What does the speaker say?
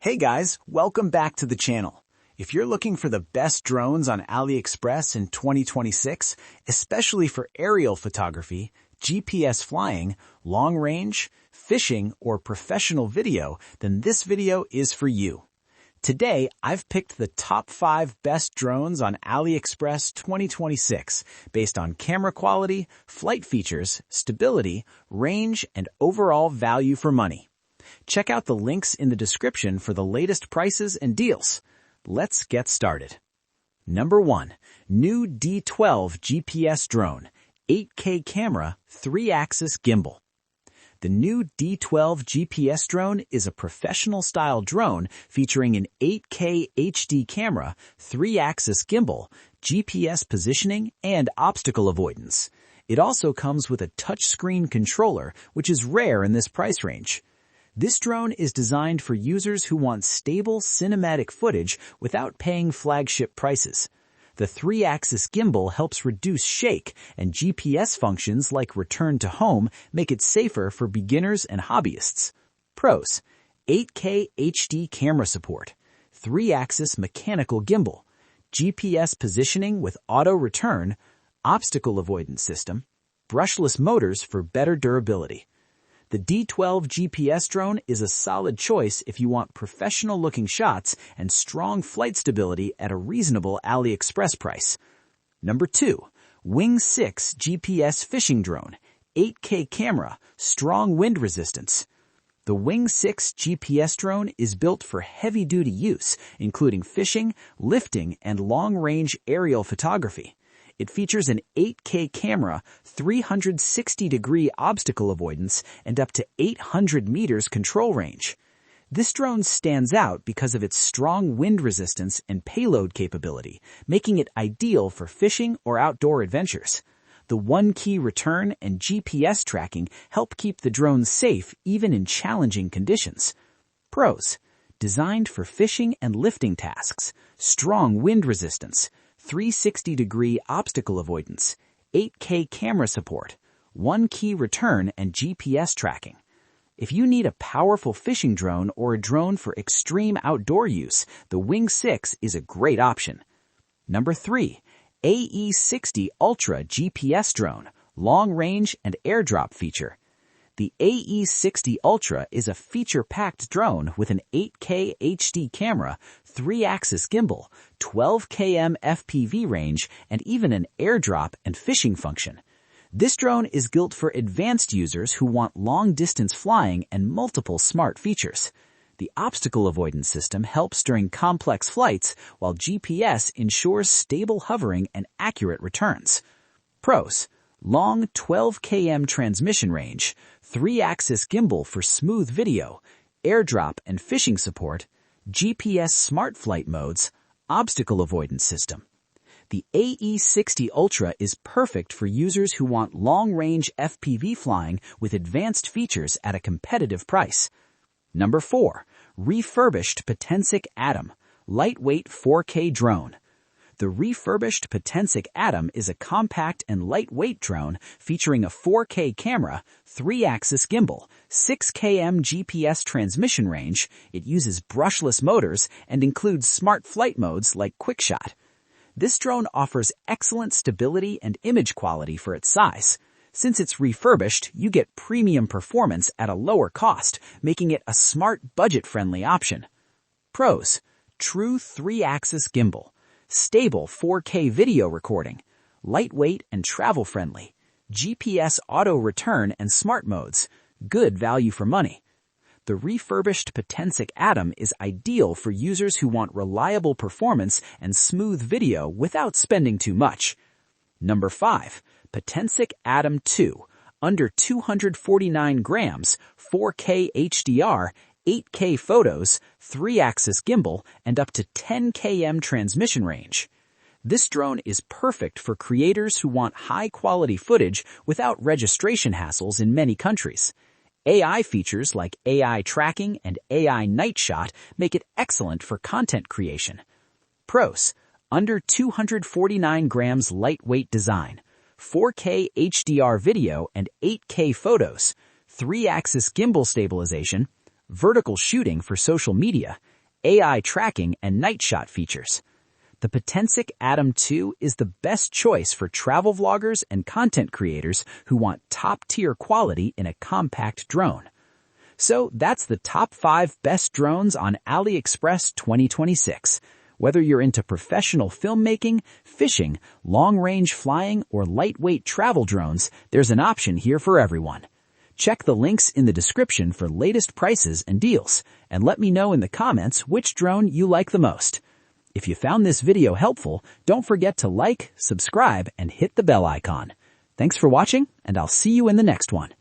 Hey guys, welcome back to the channel. If you're looking for the best drones on AliExpress in 2026, especially for aerial photography, GPS flying, long range, fishing, or professional video, then this video is for you. Today, I've picked the top 5 best drones on AliExpress 2026 based on camera quality, flight features, stability, range, and overall value for money. Check out the links in the description for the latest prices and deals. Let's get started. Number 1. New D12 GPS Drone, 8K camera, 3-axis gimbal. The new D12 GPS drone is a professional-style drone featuring an 8K HD camera, 3-axis gimbal, GPS positioning, and obstacle avoidance. It also comes with a touchscreen controller, which is rare in this price range. This drone is designed for users who want stable cinematic footage without paying flagship prices. The 3-axis gimbal helps reduce shake, and GPS functions like return to home make it safer for beginners and hobbyists. Pros: 8K HD camera support, 3-axis mechanical gimbal, GPS positioning with auto return, obstacle avoidance system, brushless motors for better durability. The D12 GPS drone is a solid choice if you want professional-looking shots and strong flight stability at a reasonable AliExpress price. Number 2. Wing 6 GPS Fishing Drone, 8K camera, strong wind resistance. The Wing 6 GPS drone is built for heavy-duty use, including fishing, lifting, and long-range aerial photography. It features an 8K camera, 360-degree obstacle avoidance, and up to 800 meters control range. This drone stands out because of its strong wind resistance and payload capability, making it ideal for fishing or outdoor adventures. The one-key return and GPS tracking help keep the drone safe even in challenging conditions. Pros: designed for fishing and lifting tasks, strong wind resistance, 360-degree obstacle avoidance, 8K camera support, one-key return, and GPS tracking. If you need a powerful fishing drone or a drone for extreme outdoor use, the Wing 6 is a great option. Number 3. AE60 Ultra GPS Drone, long range and airdrop feature. The AE60 Ultra is a feature-packed drone with an 8K HD camera, 3-axis gimbal, 12 km FPV range, and even an airdrop and fishing function. This drone is built for advanced users who want long-distance flying and multiple smart features. The obstacle avoidance system helps during complex flights, while GPS ensures stable hovering and accurate returns. Pros: long 12 km transmission range, 3-axis gimbal for smooth video, airdrop and fishing support, GPS smart flight modes, obstacle avoidance system. The AE60 Ultra is perfect for users who want long-range FPV flying with advanced features at a competitive price. Number 4. Refurbished Potensic Atom, lightweight 4K drone. The Refurbished Potensic Atom is a compact and lightweight drone featuring a 4K camera, 3-axis gimbal, 6 km GPS transmission range. It uses brushless motors and includes smart flight modes like QuickShot. This drone offers excellent stability and image quality for its size. Since it's refurbished, you get premium performance at a lower cost, making it a smart, budget-friendly option. Pros: true 3-axis gimbal, stable 4K video recording, lightweight and travel-friendly, GPS auto return and smart modes, good value for money. The Refurbished Potensic Atom is ideal for users who want reliable performance and smooth video without spending too much. Number 5. Potensic Atom 2, under 249 grams, 4K HDR, 8K photos, 3-axis gimbal, and up to 10 km transmission range. This drone is perfect for creators who want high-quality footage without registration hassles in many countries. AI features like AI tracking and AI night shot make it excellent for content creation. Pros: under 249 grams lightweight design, 4K HDR video and 8K photos, 3-axis gimbal stabilization, vertical shooting for social media, AI tracking, and night shot features. The Potensic Atom 2 is the best choice for travel vloggers and content creators who want top-tier quality in a compact drone. So that's the top 5 best drones on AliExpress 2026. Whether you're into professional filmmaking, fishing, long-range flying, or lightweight travel drones, there's an option here for everyone. Check the links in the description for latest prices and deals, and let me know in the comments which drone you like the most. If you found this video helpful, don't forget to like, subscribe, and hit the bell icon. Thanks for watching, and I'll see you in the next one.